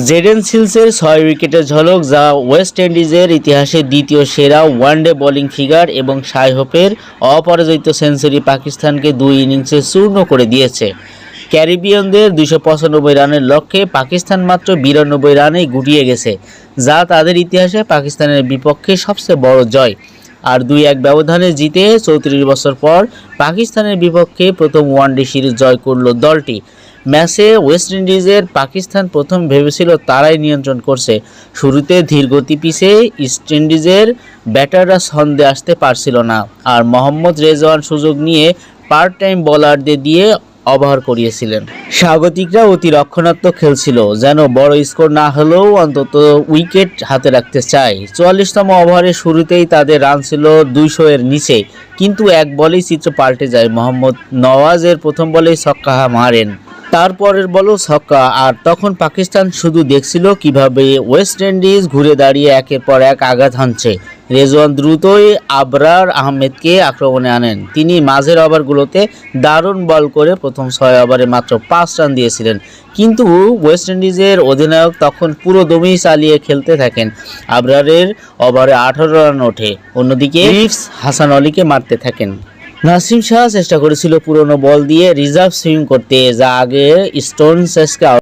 Zn সিলসের 6 উইকেটের ঝলক, যা ওয়েস্ট ইন্ডিজের ইতিহাসে দ্বিতীয় সেরা ওয়ানডে বোলিং ফিগার, এবং শাই হোপের অপরাজিত সেঞ্চুরি পাকিস্তানকে 2 ইনিংসে চূর্ণ করে দিয়েছে। ক্যারিবিয়ানদের 295 রানের লক্ষ্যে পাকিস্তান মাত্র 92 রানেই গুটিয়ে গেছে, যা তাদের ইতিহাসে পাকিস্তানের বিপক্ষে সবচেয়ে বড় জয়। আর 2-1 ব্যবধানে জিতে 34 বছর পর পাকিস্তানের বিপক্ষে প্রথম ওয়ানডে সিরিজ জয় করল দলটি। ম্যাচে ওয়েস্ট ইন্ডিজের পাকিস্তান প্রথম ভেবেছিল তারাই নিয়ন্ত্রণ করছে। শুরুতে ধীরগতি পিছে ইস্ট ইন্ডিজের ব্যাটাররা ছন্দে আসতে পারছিল না, আর মোহাম্মদ রেজওয়ান সুযোগ নিয়ে পার্ট টাইম বোলারদের দিয়ে ওভার করিয়েছিলেন। স্বাগতিকরা অতি রক্ষণাত্মক খেলছিল, যেন বড় স্কোর না হলেও অন্তত উইকেট হাতে রাখতে চায়। 44তম ওভারের শুরুতেই তাদের রান ছিল 200 এর নিচে, কিন্তু এক বলেই চিত্র পাল্টে যায়। মোহাম্মদ নওয়াজের প্রথম বলেই ছক্কা মারেন, তারপরের বলও ছক্কা, আর তখন পাকিস্তান শুধু দেখছিল কিভাবে ওয়েস্ট ইন্ডিজ ঘুরে দাঁড়িয়ে একের পর এক আঘাত হানছে। রেজওয়ান দ্রুতই আবরার আহমেদকে আক্রমণে আনেন। তিনি মাঝের ওভারগুলোতে দারুণ বল করে প্রথম 6 ওভারে মাত্র 5 রান দিয়েছিলেন, কিন্তু ওয়েস্ট ইন্ডিজের অধিনায়ক তখন পুরো দমেই চালিয়ে খেলতে থাকেন। আবরারের ওভারে 18 রান ওঠে। অন্যদিকে রিফস হাসান আলীকে মারতে থাকেন। নাসিম শাহ চেষ্টা করেছিল পুরনো বল দিয়ে রিজার্ভ সুইং করতে, যা আগে স্টোনসকে